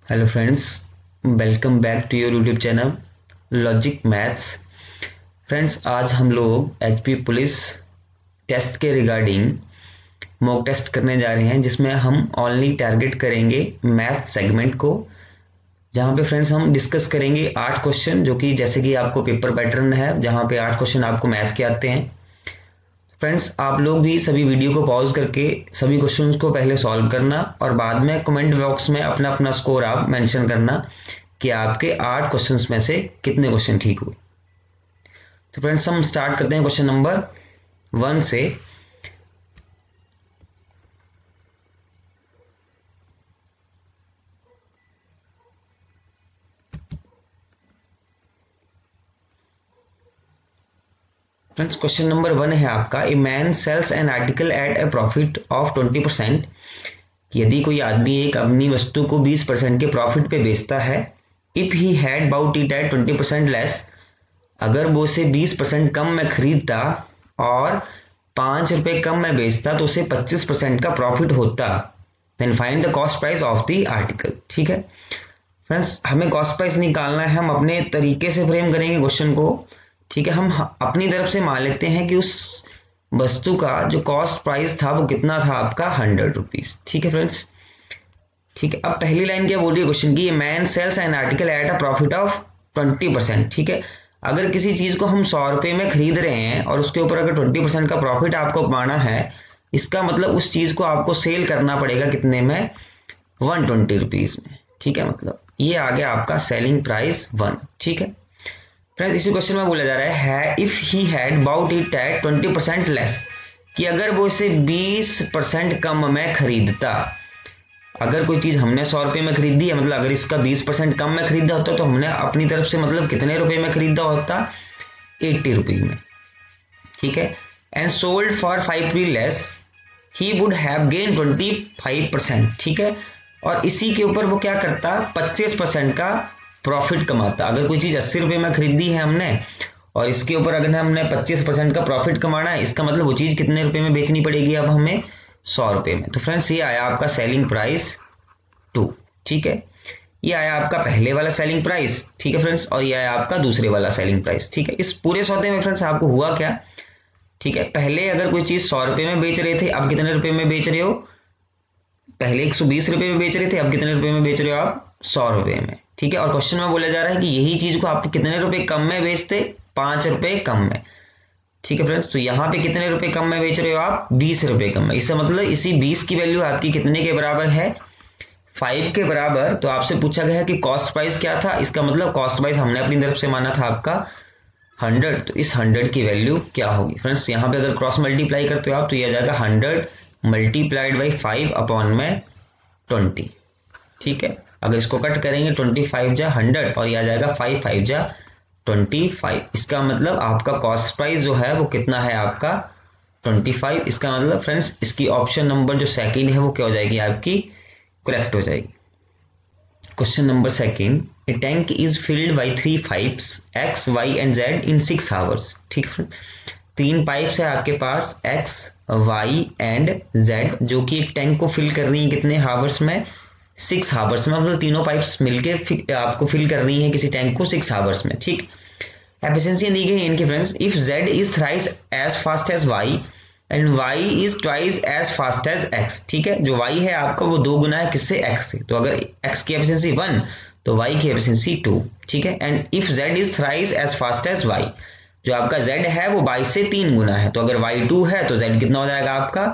Hello friends, welcome back to your YouTube channel logic maths. Friends, आज हम लोग HP police test के regarding mock test करने जा रहे हैं, जिसमें हम ओनली टारगेट करेंगे मैथ सेगमेंट को, जहां पे फ्रेंड्स हम डिस्कस करेंगे 8 क्वेश्चन, जो कि जैसे कि आपको पेपर पैटर्न है जहां पे 8 क्वेश्चन आपको मैथ के आते हैं। फ्रेंड्स, आप लोग भी सभी वीडियो को पॉज करके सभी क्वेश्चंस को पहले सॉल्व करना और बाद में कमेंट बॉक्स में अपना अपना स्कोर आप मेंशन करना कि आपके 8 क्वेश्चंस में से कितने क्वेश्चन ठीक हुए। तो फ्रेंड्स, हम स्टार्ट करते हैं क्वेश्चन नंबर 1 से। फ्रेंड्स, क्वेश्चन नंबर 1 है आपका, a man sells an article at a profit of 20%। यदि कोई आदमी एक अपनी वस्तु को 20% के प्रॉफिट पे बेचता है, if he had bought it at 20% less, अगर वो उसे 20% कम में खरीदता और 5 रुपए कम में बेचता तो उसे 25% का प्रॉफिट होता। Then find the cost price of the article. ठीक है फ्रेंड्स, हमें कॉस्ट प्राइस निकालना है। हम अपने तरीके से फ्रेम करेंगे क्वेश्चन को। ठीक है, हम अपनी तरफ से मान लेते हैं कि उस वस्तु का जो कॉस्ट प्राइस था वो कितना था आपका 100 रुपीज। ठीक है फ्रेंड्स, ठीक है। अब पहली लाइन क्या बोल रही है क्वेश्चन की, man sells an article at a profit of 20%। ठीक है, अगर किसी चीज को हम 100 रुपए में खरीद रहे हैं और उसके ऊपर अगर 20% का प्रॉफिट आपको पाना है, इसका मतलब उस चीज को आपको सेल करना पड़ेगा कितने में, 120 रुपीज में। ठीक है, मतलब ये आ गया आपका सेलिंग प्राइस 1। ठीक है फ्रेंड्स, इसी क्वेश्चन में बोला जा रहा है if he had bought it at 20% less, कि अगर वो इसे 20% कम में खरीदता। अगर कोई चीज हमने 100 रुपए में खरीदी है, मतलब अगर इसका 20% कम में खरीदा होता तो हमने अपनी तरफ से मतलब कितने रुपए में खरीदा होता, 80 रुपए में। ठीक है, एंड सोल्ड फॉर 5 रुपए less, he would have gain 25%। ठीक है, और इसी के ऊपर वो क्या करता, 25% का प्रॉफिट कमाता। अगर कोई चीज 80 रुपए में खरीदी है हमने और इसके ऊपर अगर हमने 25% का प्रॉफिट कमाना है, इसका मतलब वो चीज कितने रुपए में बेचनी पड़ेगी अब हमें, 100 रुपए में। तो फ्रेंड्स, ये आया आपका सेलिंग प्राइस 2। ठीक है, ये आया आपका पहले वाला सेलिंग प्राइस। ठीक है फ्रेंड्स, और ये आया आपका दूसरे वाला सेलिंग प्राइस। ठीक है, इस पूरे सौदे में फ्रेंड्स आपको हुआ क्या, ठीक है, पहले अगर कोई चीज 100 रुपए में बेच रहे थे, अब कितने रुपए में बेच रहे हो, पहले 120 रुपए में बेच रहे थे, अब कितने रुपए में बेच रहे हो आप, 100 रुपए में। ठीक है, और क्वेश्चन में बोला जा रहा है कि यही चीज को आप कितने रुपए कम में बेचते, 5 रुपए कम में। ठीक है फ्रेंड्स, तो यहाँ पे कितने रुपए कम में बेच रहे हो आप, 20 रुपए कम में। इसका मतलब इसी 20 की वैल्यू आपकी कितने के बराबर है, 5 के बराबर। तो आपसे पूछा गया है कि कॉस्ट प्राइस क्या था, इसका मतलब कॉस्ट प्राइस हमने अपनी तरफ से माना था आपका 100, तो इस 100 की वैल्यू क्या होगी फ्रेंड्स, यहाँ पे अगर क्रॉस मल्टीप्लाई करते हो आप तो ये आ जाएगा 100 मल्टीप्लाइड बाई 5 अपॉन में 20। ठीक है, अगर इसको कट करेंगे 25 जा 100 और ये आ जाएगा 5 5 जा 25। इसका मतलब आपका कॉस्ट प्राइस जो है वो कितना है आपका 25। इसका मतलब फ्रेंड्स, इसकी ऑप्शन नंबर जो सेकंड है वो क्या हो जाएगी आपकी, करेक्ट हो जाएगी। Question number second, a tank is filled by 3 pipes x y and z in 6 hours. ठीक है, 3 पाइप्स है आपके पास एक्स वाई एंड जेड, जो कि एक टैंक को फिल कर रही है कितने हावर्स में, 6 हावर्स में। मतलब तीनों पाइप्स मिलके आपको फिल कर रही है किसी टैंक को 6 हावर्स में। ठीक, एफिशिएंसी दी गई है इनकी friends, if z is thrice as fast as y and y is twice as fast as x। ठीक है, जो y है आपका वो 2 गुना है किससे, x से। तो अगर x की एफिशिएंसी 1 तो y की एफिशिएंसी 2। ठीक है, and if z is thrice as fast as y, जो आपका z है वो y से 3 गुना है। तो अगर y 2 है तो z कितना हो जाएगा आपका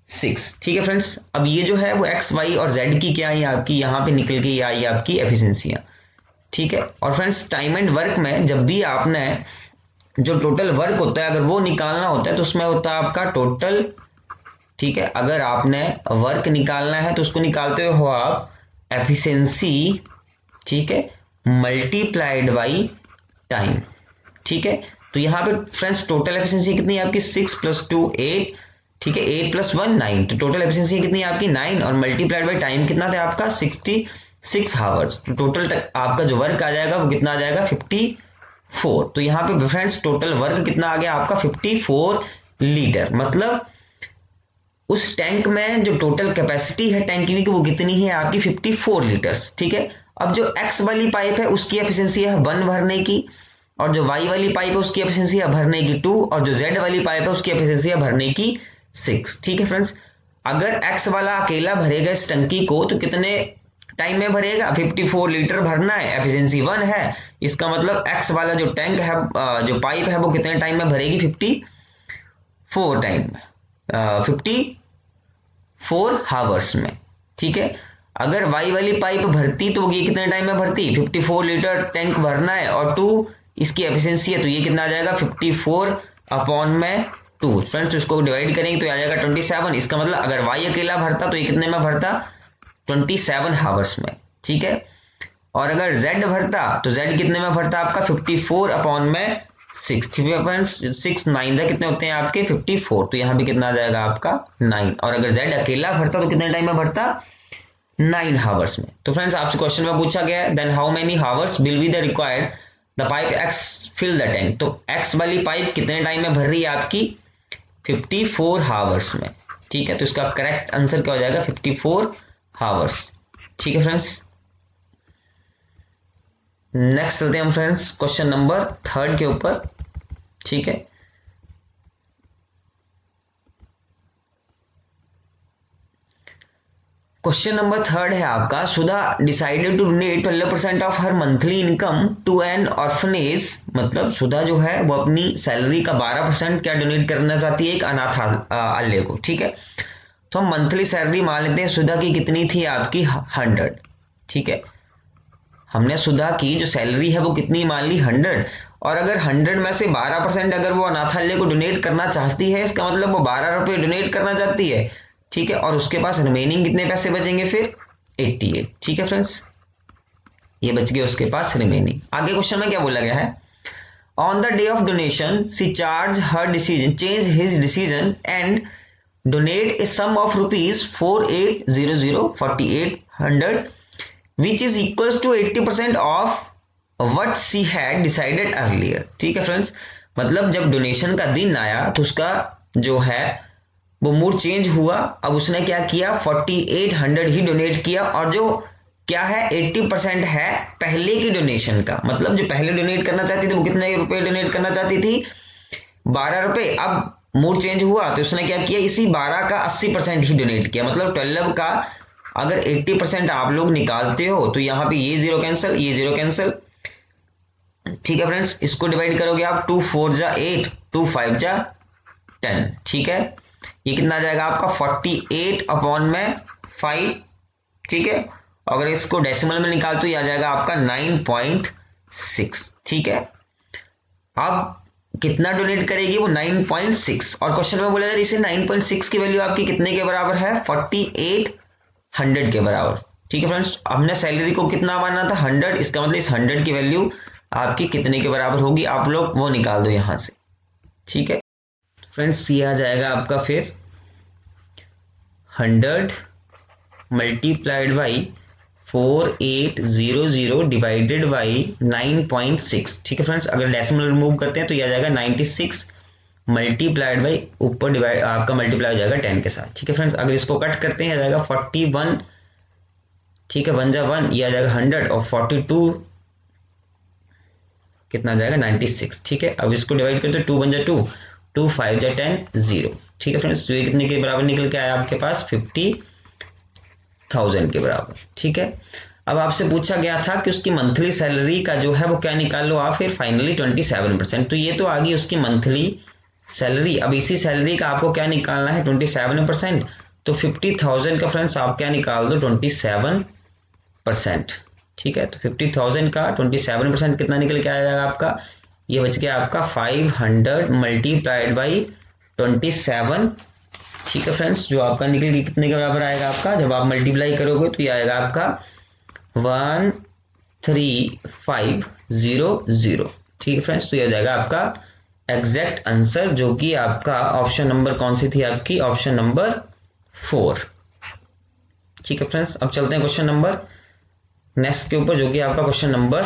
6। ठीक है फ्रेंड्स, अब ये जो है वो x y और z की क्या है आपकी, यहाँ पे निकल के आई आपकी एफिशिएंसियां। ठीक है, और फ्रेंड्स टाइम एंड वर्क में जब भी आपने जो टोटल वर्क होता है अगर वो निकालना होता है तो उसमें होता है आपका टोटल। ठीक है, अगर आपने वर्क निकालना है तो उसको निकालते हो आप एफिशिएंसी, ठीक है, मल्टीप्लाइड बाई टाइम। ठीक है, तो यहाँ पे फ्रेंड्स टोटल एफिशिएंसी कितनी है आपकी, 6 + 2 8। ठीक है, 8 + 1 9, तो टोटल एफिशिएंसी कितनी है आपकी 9, और मल्टीप्लाइड बाई टाइम कितना था आपका 66 हावर्स। तो टोटल आपका जो वर्क आ जाएगा वो कितना आ जाएगा 54। तो यहाँ पे फ्रेंड्स टोटल वर्क कितना आ गया आपका 54 लीटर। मतलब उस टैंक में जो टोटल कैपेसिटी है टैंक की वो कितनी है आपकी 54 लीटर्स, ठीक है। अब जो एक्स वाली पाइप है उसकी एफिशिएंसी है 1 भरने की, और जो वाई वाली पाइप है उसकी एफिशिएंसी है भरने की 2, और जो जेड वाली पाइप है उसकी एफिशिएंसी है भरने की 6, ठीक है फ्रेंड्स। अगर एक्स वाला अकेला भरेगा इस टंकी को तो कितने टाइम में भरेगा, 54 लीटर भरना है, एफिशिएंसी 1 है, इसका मतलब एक्स वाला जो टैंक है जो पाइप है वो कितने टाइम में भरेगी, 54 टाइम में, 54 हावर्स में, ठीक है। अगर वाई वाली पाइप भरती तो ये कितने टाइम में भरती, 54 लीटर टैंक भरना है और 2 इसकी एफिशिएंसी है, तो ये कितना आ जाएगा 54 अपॉन में 2। फ्रेंड्स इसको डिवाइड करेंगे तो आ जाएगा 27। इसका मतलब अगर वाई अकेला भरता तो ये कितने में भरता, 27 हावर्स में, ठीक है। और अगर जेड भरता तो जेड कितने में भरता आपका 54 अपॉन में 6, ठीक है फ्रेंड्स। 6 9 कितने होते हैं आपके 54, तो यहाँ भी कितना आ जाएगा आपका 9। और अगर जेड अकेला भरता तो कितने टाइम में भरता, 9 हावर्स में। तो फ्रेंड्स आपसे क्वेश्चन में पूछा गया है then how many hours will be the required the pipe x fill the tank. तो एक्स वाली पाइप कितने टाइम में भर रही है आपकी 54 हावर्स में, ठीक है। तो इसका करेक्ट आंसर क्या हो जाएगा 54 हावर्स, ठीक है फ्रेंड्स। नेक्स्ट चलते हैं हम फ्रेंड्स क्वेश्चन नंबर 3 के ऊपर, ठीक है। क्वेश्चन नंबर 3 है आपका, Sudha decided to donate 12% of her monthly income to an orphanage. मतलब सुधा जो है वो अपनी सैलरी का 12% क्या डोनेट करना चाहती है, एक अनाथालय को, ठीक है। तो हम मंथली सैलरी मान लेते हैं सुधा की कितनी थी आपकी 100, ठीक है। हमने सुधा की जो सैलरी है वो कितनी मान ली 100, और अगर 100 में से 12% अगर वो अनाथालय को डोनेट करना चाहती है, इसका मतलब वो 12 रुपए डोनेट करना चाहती है, ठीक है। और उसके पास रिमेनिंग कितने पैसे बचेंगे फिर 88, ठीक है फ्रेंड्स, ये बच गए उसके पास रिमेनिंग। आगे क्वेश्चन में क्या बोला गया है, on the day of donation C change his decision and donate a sum of rupees 4800 which is equals to 80% of what she had decided earlier, ठीक है फ्रेंड्स। मतलब जब डोनेशन का दिन आया तो उसका जो है वो मूड चेंज हुआ, अब उसने क्या किया 4800 ही डोनेट किया, और जो क्या है 80% है पहले की डोनेशन का। मतलब जो पहले डोनेट करना चाहती थी वो कितने रुपए डोनेट करना चाहती थी 12 रुपए, अब मूड चेंज हुआ तो उसने क्या किया इसी 12 का 80% ही डोनेट किया। मतलब 12 का अगर 80% आप लोग निकालते हो तो यहाँ पे ये जीरो कैंसिल, ये जीरो कैंसिल, ठीक है फ्रेंड्स। इसको डिवाइड करोगे आप 2 4 जा 8, 2 5 जा 10, ठीक है। ये कितना आ जाएगा आपका 48 अपॉन में 5, ठीक है। अगर इसको डेसिमल में निकाल तो ये आ जाएगा आपका 9.6, ठीक है। अब कितना डोनेट करेगी वो 9.6, और क्वेश्चन में बोला इसे 9.6 की वैल्यू आपकी कितने के बराबर है 4800 के बराबर, ठीक है फ्रेंड्स। हमने सैलरी को कितना माना था 100, इसका मतलब इस 100 की वैल्यू आपकी कितने के बराबर होगी, आप लोग वो निकाल दो यहां से, ठीक है फ्रेंड्स। ये आ जाएगा आपका फिर 100 मल्टीप्लाइड बाई 4800 डिवाइडेड बाई 9.6, ठीक है फ्रेंड्स। अगर डेसिमल रिमूव करते हैं तो यह आ जाएगा 96 मल्टीप्लाइड बाई ऊपर डिवाइड आपका मल्टीप्लाई हो जाएगा 10 के साथ, ठीक है फ्रेंड्स। अगर इसको कट करते हैं आ जाएगा 41, ठीक है 1 जा 1, ये आ जाएगा 100, और 42 कितना आ जाएगा 96, ठीक है। अब इसको डिवाइड करते हैं 2 1 जा 2, 2 5 जा 10 0, ठीक है फ्रेंड्स। तो ये कितने के बराबर निकल के आया आपके पास 50,000 के बराबर, ठीक है। अब आपसे पूछा गया था कि उसकी मंथली सैलरी का जो है वो क्या निकाल लो आप फिर फाइनली 27%, तो ये तो आ गई उसकी मंथली सैलरी। अब इसी सैलरी का आपको क्या निकालना है 27%, तो 50,000 का फ्रेंड्स आप क्या निकाल दो 27%, ठीक है। तो 50,000 का 27% कितना निकल के आ जाएगा आपका, ये बच गया आपका 500 मल्टीप्लाइड बाई 27, ठीक है फ्रेंड्स। जो आपका निकल के कितने के बराबर आएगा आपका, जब आप मल्टीप्लाई करोगे तो ये आएगा आपका 13500, ठीक है फ्रेंड्स। तो ये आ जाएगा आपका एग्जैक्ट आंसर, जो कि आपका ऑप्शन नंबर कौन सी थी आपकी, ऑप्शन नंबर 4, ठीक है फ्रेंड्स। अब चलते हैं क्वेश्चन नंबर नेक्स्ट के ऊपर, जो कि आपका question number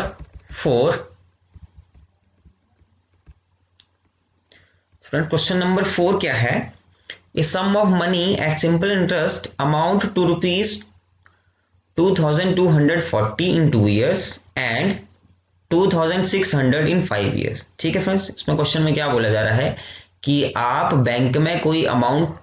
4। Friend question number 4 क्या है, a sum of money at simple interest amount to ₹2240 in 2 years and 2600 in 5 years। ठीक है फ्रेंड्स, इसमें क्वेश्चन में क्या बोला जा रहा है कि आप बैंक में कोई अमाउंट,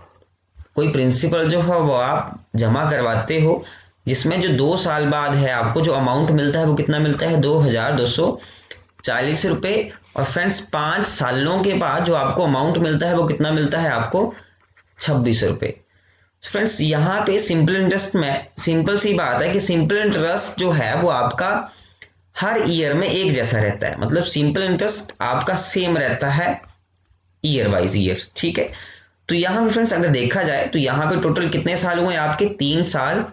कोई प्रिंसिपल जो है वो आप जमा करवाते हो, जिसमें जो 2 साल बाद है आपको जो अमाउंट मिलता है वो कितना मिलता है, 2240 रुपए। और फ्रेंड्स 5 सालों के बाद जो आपको अमाउंट मिलता है वो कितना मिलता है आपको, 26 रुपए। फ्रेंड्स यहाँ पे सिंपल इंटरेस्ट में सिंपल सी बात है कि सिंपल इंटरेस्ट जो है वो आपका हर ईयर में एक जैसा रहता है, मतलब सिंपल इंटरेस्ट आपका सेम रहता है ईयर वाइज ईयर। ठीक है, तो यहाँ पे फ्रेंड्स अगर देखा जाए तो यहाँ पे टोटल कितने साल हुए आपके, 3 साल।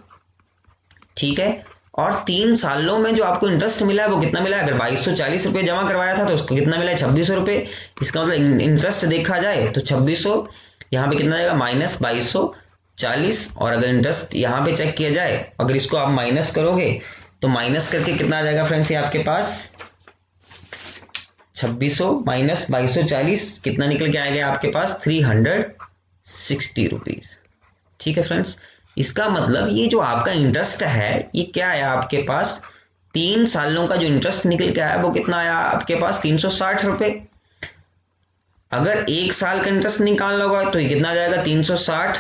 ठीक है, और 3 सालों में जो आपको इंटरेस्ट मिला है वो कितना मिला है, अगर 2240 रुपए जमा करवाया था तो उसको कितना मिला है, 2600 रुपए। इसका मतलब इंटरेस्ट देखा जाए तो 2600 यहाँ पे कितना आएगा, -2240। और अगर इंटरेस्ट यहाँ पे चेक किया जाए, अगर इसको आप माइनस करोगे तो माइनस करके कितना आ जाएगा फ्रेंड्स, ये आपके पास 2600 माइनस 2240 कितना निकल के आएगा आपके पास, 360 रुपीज। ठीक है फ्रेंड्स, इसका मतलब ये जो आपका इंटरेस्ट है ये क्या है आपके पास, 3 सालों का जो इंटरेस्ट निकल के आया वो कितना आया आपके पास, 360 रुपए। अगर 1 साल का इंटरेस्ट निकालना होगा तो ये कितना आ जाएगा, 360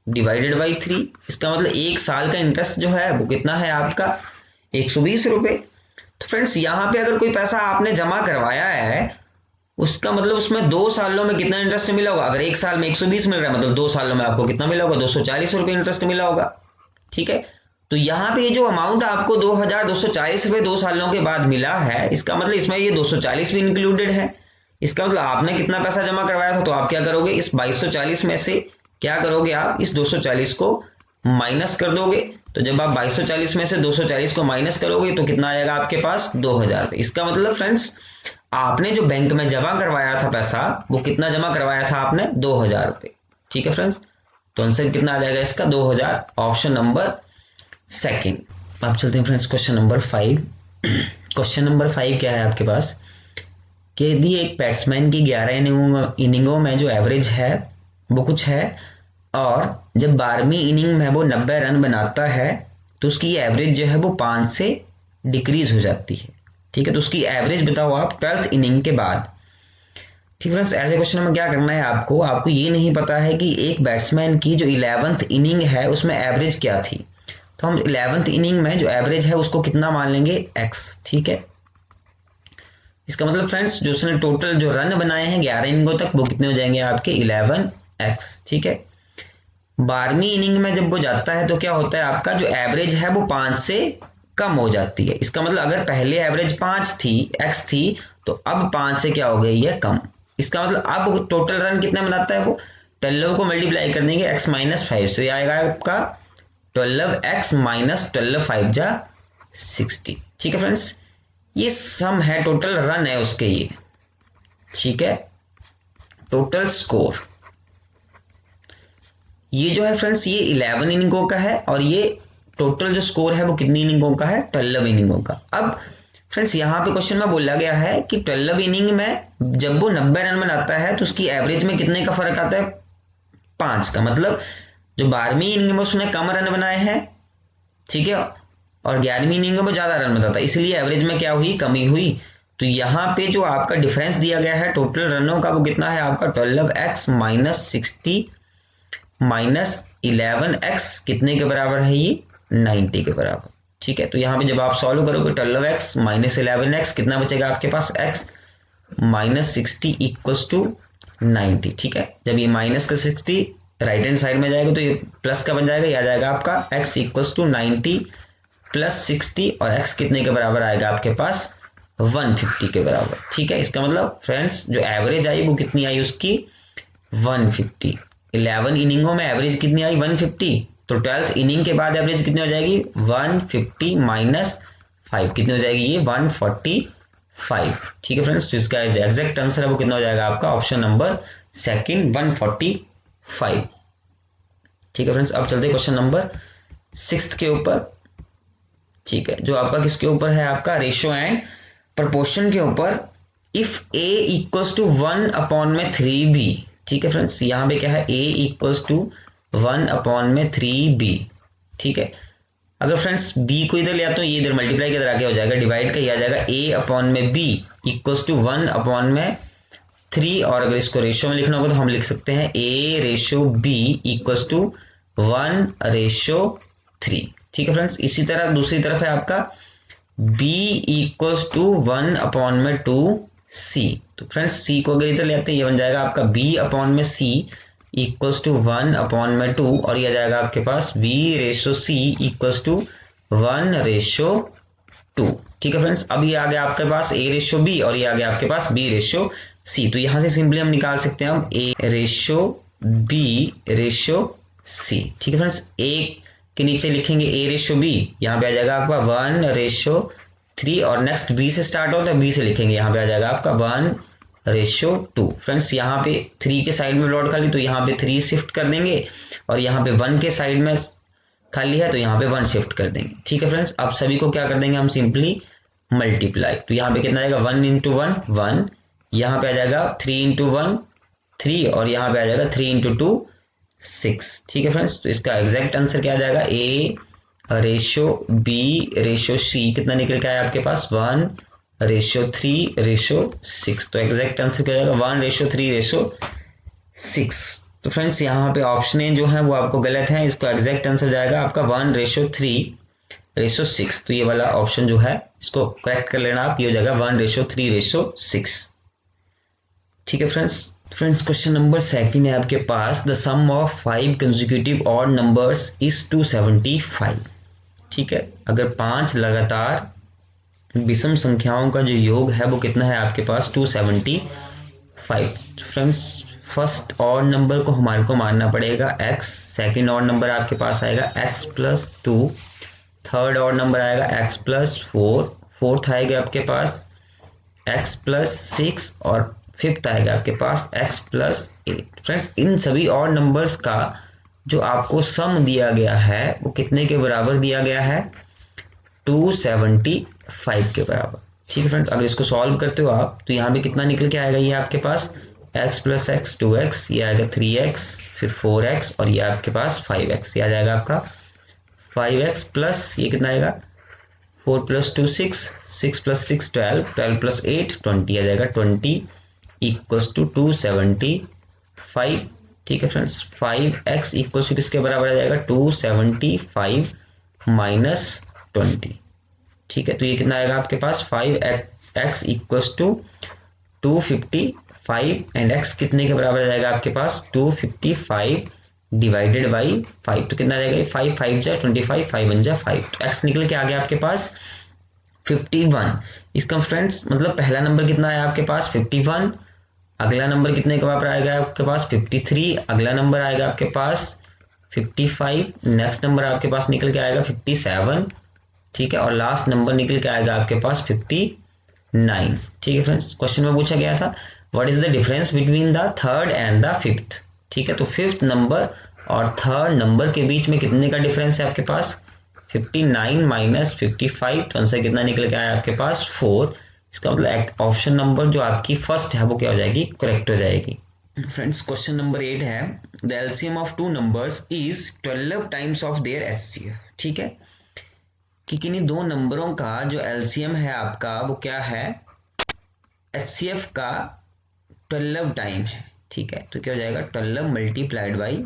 डिवाइडेड बाई 3। इसका मतलब 1 साल का इंटरेस्ट जो है वो कितना है आपका, 120 रुपए। तो फ्रेंड्स यहाँ पे अगर कोई पैसा आपने जमा करवाया है, उसका मतलब उसमें 2 सालों में कितना इंटरेस्ट मिला होगा। अगर 1 साल में 120 मिल रहा है, मतलब 2 सालों में आपको कितना मिला होगा, 240 रुपए इंटरेस्ट मिला होगा। ठीक है, तो यहाँ पे ये जो अमाउंट आपको 2240 रुपए 2 सालों के बाद मिला है, इसका मतलब इसमें ये 240 भी इंक्लूडेड है। इसका मतलब आपने कितना पैसा जमा करवाया था, तो आप क्या करोगे, इस 2240 में से क्या करोगे, आप इस 240 को माइनस कर दोगे। तो जब आप 2240 में से 240 को माइनस करोगे तो कितना आएगा आपके पास, 2000 रुपए। इसका मतलब फ्रेंड्स आपने जो बैंक में जमा करवाया था पैसा, वो कितना जमा करवाया था आपने, 2000 रुपए। ठीक है फ्रेंड्स, तो आंसर कितना आ जाएगा इसका, 2000, ऑप्शन नंबर सेकंड। आप चलते हैं friends question number 5। Question number 5 क्या है आपके पास कि यदि एक बैट्समैन की 11 इनिंगों में जो एवरेज है वो कुछ है, और जब 12वीं इनिंग में वो 90 रन बनाता है तो उसकी एवरेज जो है वो 5 से डिक्रीज हो जाती है। ठीक है, तो उसकी एवरेज बताओ आप 12th इनिंग के बाद। ठीक फ्रेंड्स, ऐसे क्वेश्चन में क्या करना है आपको ये नहीं पता है कि एक बैट्समैन की जो 11th इनिंग है उसमें एवरेज क्या थी, तो हम 11th इनिंग में जो एवरेज है उसको कितना मान लेंगे, x। ठीक है, इसका मतलब फ्रेंड्स जो उसने टोटल जो रन बनाए हैं 11 इनिंगों तक वो कितने हो जाएंगे आपके, 11x। ठीक है, 12वीं इनिंग में जब वो जाता है तो क्या होता है, आपका जो एवरेज है वो 5 से कम हो जाती है। इसका मतलब अगर पहले एवरेज 5 थी, x थी, तो अब 5 से क्या हो गई है, कम। इसका मतलब अब टोटल रन कितना बनाता है वो, 12 को मल्टीप्लाई कर देंगे x - 5 से, आएगा आपका 12x - 12 5 जा 60। ठीक है फ्रेंड्स, ये सम है, टोटल रन है उसके ये। ठीक है, टोटल स्कोर ये जो है फ्रेंड्स ये 11 इनिंगों का है, और ये टोटल जो स्कोर है वो कितनी इनिंगों का है, 12 इनिंगों का। अब फ्रेंड्स यहाँ पे क्वेश्चन में बोला गया है कि 12 इनिंग में जब वो 90 रन बनाता है तो उसकी एवरेज में कितने का फर्क आता है, 5 का। मतलब जो 12वीं इनिंग में उसने कम रन बनाए हैं, ठीक है, और 11वीं इनिंग में वो ज्यादा रन बनाता है, इसलिए एवरेज में क्या हुई, कमी हुई। तो यहाँ पे जो आपका डिफरेंस दिया गया है टोटल रनों का वो कितना है आपका, 12x - 60 - 11x कितने के बराबर है, ये 90 के बराबर। ठीक है, तो यहाँ पे जब आप सॉल्व करोगे 12x - 11x कितना बचेगा आपके पास, x - 60 = 90। ठीक है, जब ये माइनस का 60 राइट हैंड साइड में जाएगा तो ये प्लस का बन जाएगा, ये आ जाएगा आपका x = 90 + 60, और x कितने के बराबर आएगा आपके पास, 150 के बराबर। ठीक है, इसका मतलब फ्रेंड्स जो एवरेज आई वो कितनी आई उसकी, 150। 11 इनिंगों में एवरेज कितनी आई, 150। तो 12th इनिंग के बाद एवरेज कितनी हो जाएगी, 150 - 5 कितनी हो जाएगी, ये 145। ठीक है फ्रेंड्स, तो इसका एग्जैक्ट आंसर है वो कितना हो जाएगा आपका, ऑप्शन नंबर सेकंड, 145। ठीक है फ्रेंड्स, अब चलते हैं क्वेश्चन नंबर 6 के ऊपर। ठीक है, जो आपका किसके ऊपर है, आपका रेशियो एंड प्रपोर्शन के ऊपर। इफ a = 1/3b, ठीक है फ्रेंड्स, यहाँ पे क्या है a इक्वल्स टू 1/3b। ठीक है, अगर फ्रेंड्स b को इधर ले आता हूँ, ये इधर मल्टीप्लाई किधर आके हो जाएगा, डिवाइड का ये आ जाएगा a/b इक्वल्स टू 1/3। और अगर इसको रेशियो में लिखना होगा तो हम लिख सकते हैं a/b इक्वल्स टू 1/3। ठीक है फ्रेंड्स, इसी तरह दूसरी तरफ है आपका b इक्वल्स टू 1/2c। तो फ्रेंड्स c को अगर इधर ले आते हैं, ये बन जाएगा आपका b/c इक्वल्स टू 1/2, और ये आ जाएगा आपके पास b/c इक्वल्स टू 1/2। ठीक है फ्रेंड्स, अब ये आ गया आपके पास a/b और ये आ गया आपके पास b/c। तो यहां से सिंपली हम निकाल सकते हैं हम a/b/c। ठीक है फ्रेंड्स, a के नीचे लिखेंगे a/b, यहाँ पे आ जाएगा आपका 1/3, और नेक्स्ट b से स्टार्ट होता है, b से लिखेंगे, यहाँ पे आ जाएगा आपका 1/2। फ्रेंड्स, यहाँ पे 3 के साइड में प्लॉट खाली, तो यहाँ पे 3 शिफ्ट कर देंगे, और यहाँ पे 1 के साइड में खाली है तो यहाँ पे 1 शिफ्ट कर देंगे। ठीक है फ्रेंड्स, अब सभी को क्या कर देंगे हम सिंपली मल्टीप्लाई। तो यहाँ पे कितना आएगा 1 इंटू 1 1, यहाँ पे आ जाएगा 3 इंटू 1 3, और यहाँ पे आ जाएगा 3 इंटू 2 6। ठीक है फ्रेंड्स, तो इसका एग्जैक्ट आंसर क्या आ जाएगा a/b/c कितना निकल के आया आपके पास 1/3/6। तो एग्जैक्ट आंसर क्या जाएगा 1/3/6। तो फ्रेंड्स, यहाँ पे ऑप्शन जो है वो आपको गलत है, इसको एग्जैक्ट आंसर जाएगा आपका 1/3/6। तो ये वाला ऑप्शन जो है इसको करेक्ट कर लेना आप, ये हो जाएगा 1/3/6। ठीक है फ्रेंड्स, क्वेश्चन नंबर 2 है आपके पास, the sum of 5 consecutive odd numbers is 275। ठीक है, अगर 5 लगातार विषम संख्याओं का जो योग है वो कितना है आपके पास 275। फ्रेंड्स, फर्स्ट ऑड नंबर को हमारे को मानना पड़ेगा x, सेकंड ऑड नंबर आपके पास आएगा x+2, थर्ड ऑड नंबर आएगा x+4, फोर्थ आएगा आपके पास x+6, और फिफ्थ आएगा आपके पास x+8। फ्रेंड्स, इन सभी ऑड नंबर्स का जो आपको सम दिया गया है वो कितने के बराबर दिया गया है 275 के बराबर। ठीक है फ्रेंड्स, अगर इसको सॉल्व करते हो आप तो यहाँ पे कितना निकल के आएगा, ये आपके पास x+x 2x, ये आएगा 3x, फिर 4x, और ये आपके पास 5x, ये आ जाएगा आपका 5x प्लस ये कितना आएगा 4+2 6, 6+6 12, 12+8 20, आ जाएगा 20 इक्वल्स टू 275। ठीक है फ्रेंड्स, 5x इक्वल्स टू किसके बराबर आ जाएगा 275 माइनस 20। ठीक है, तो ये कितना आएगा आपके पास 5x equals to 255, and x कितने के बराबर आ जाएगा आपके पास 255 डिवाइडेड बाई 5। तो कितना आ जाएगा 5 5 जा 25, 5 1 जा 5, तो x निकल के आ गया आपके पास 51। इसका फ्रेंड्स मतलब पहला नंबर कितना है आपके पास 51, अगला नंबर कितने के बराबर आएगा आपके पास 53, अगला नंबर आएगा आपके पास 55, नेक्स्ट नंबर आपके पास निकल के आएगा 57। ठीक है, और लास्ट नंबर निकल के आएगा आपके पास 59। ठीक है फ्रेंड्स, क्वेश्चन में पूछा गया था what is the difference between the third and the fifth. ठीक है, तो फिफ्थ नंबर और थर्ड नंबर के बीच में कितने का डिफरेंस है आपके पास 59 माइनस 55, तो आंसर कितना निकल के आया आपके पास 4। इसका मतलब ऑप्शन नंबर जो आपकी फर्स्ट है वो क्या हो जाएगी करेक्ट हो जाएगी। फ्रेंड्स, क्वेश्चन नंबर 8 है the LCM of 2 numbers is 12 times of their HCF. ठीक है, कि किन्हीं 2 नंबरों का जो एलसीएम है आपका वो क्या है एचसीएफ का 12 टाइम है। ठीक है, तो क्या हो जाएगा 12 मल्टीप्लाइड बाई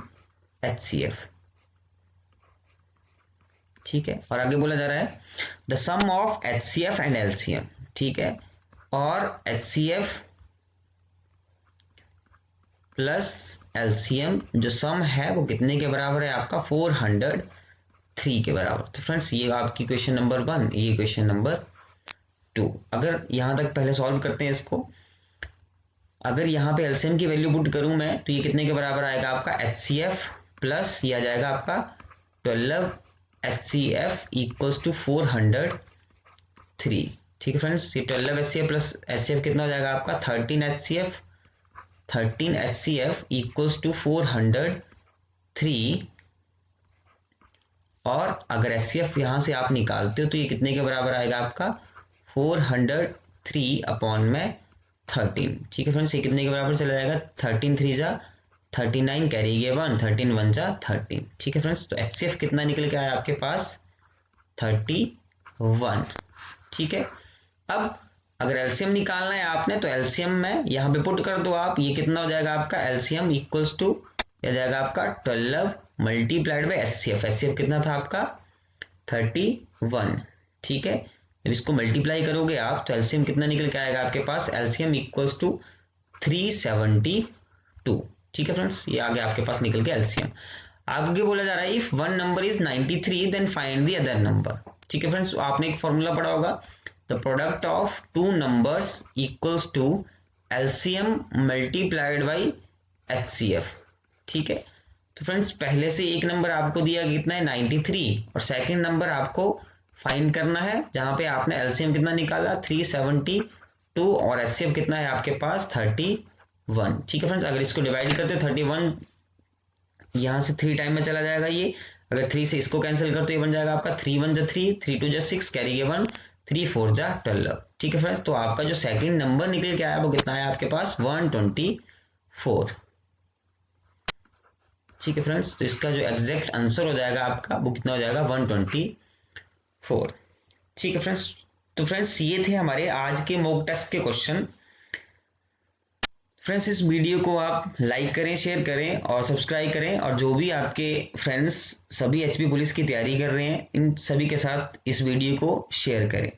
एचसीएफ। ठीक है, और आगे बोला जा रहा है the sum of HCF and LCM. ठीक है, और एचसीएफ प्लस एलसीएम जो सम है वो कितने के बराबर है आपका 403 के बराबर। तो फ्रेंड्स, ये आपकी क्वेश्चन नंबर 1, ये क्वेश्चन नंबर 2। अगर यहां तक पहले सॉल्व करते हैं इसको, अगर यहाँ पे एलसीएम की वैल्यू पुट करूं मैं तो ये कितने के बराबर आएगा आपका एचसीएफ प्लस ये आ जाएगा आपका 12 एचसीएफ इक्वल्स टू 403। ठीक है फ्रेंड्स, ये 12 एचसीएफ प्लस एचसीएफ कितना हो जाएगा आपका 13 एचसीएफ, 13 एचसीएफ इक्वल्स टू 403। और अगर एचसीएफ यहां से आप निकालते हो तो ये कितने के बराबर आएगा आपका 403 अपॉन में 13। ठीक है फ्रेंड्स, ये कितने के बराबर चला जाएगा 13 3 जा 39 कैरी गए 1, 13 1 जा 13। ठीक है फ्रेंड्स, तो HCF कितना निकल के आया आपके पास 31। ठीक है, अब अगर एलसीएम निकालना है आपने तो एलसीएम में यहाँ पे पुट कर दो आप, ये कितना हो जाएगा आपका एलसीएम इक्वल्स टू क्या जाएगा आपका 12 मल्टीप्लाइड बाई HCF। HCF कितना था आपका 31। ठीक है, जब इसको मल्टीप्लाई करोगे आप तो एलसीएम कितना निकल के आएगा आपके पास, एलसीएम इक्वल्स टू 372। ठीक है फ्रेंड्स, ये आगे आपके पास निकल के एलसीएम। आगे बोला जा रहा है if one number is 93 then find the other number. ठीक है फ्रेंड्स, आपने एक फॉर्मूला पढ़ा होगा, the product of two numbers equals to LCM multiplied by HCF। ठीक है, तो फ्रेंड्स पहले से एक नंबर आपको दिया कितना है 93 और सेकंड नंबर आपको फाइंड करना है जहां पे आपने एलसीएम कितना निकाला 372 और HCF कितना है आपके पास 31। ठीक है फ्रेंड्स, अगर इसको डिवाइड करते हो 31 यहां से 3 टाइम में चला जाएगा ये, अगर 3 से इसको कैंसिल कर तो ये बन जाएगा आपका 3 1 जा 3, 3 2 जा 6, कैरी 1, 3 4 जा 12। ठीक है फ्रेंड्स, तो आपका जो सेकंड नंबर निकल के आया वो कितना है आपके पास 124। ठीक है फ्रेंड्स, तो इसका जो एग्जैक्ट आंसर हो जाएगा आपका वो कितना हो जाएगा 124। ठीक है फ्रेंड्स, तो फ्रेंड्स ये थे हमारे आज के मॉक टेस्ट के क्वेश्चन। फ्रेंड्स इस वीडियो को आप लाइक करें, शेयर करें और सब्सक्राइब करें, और जो भी आपके फ्रेंड्स सभी HP पुलिस की तैयारी कर रहे हैं इन सभी के साथ इस वीडियो को शेयर करें।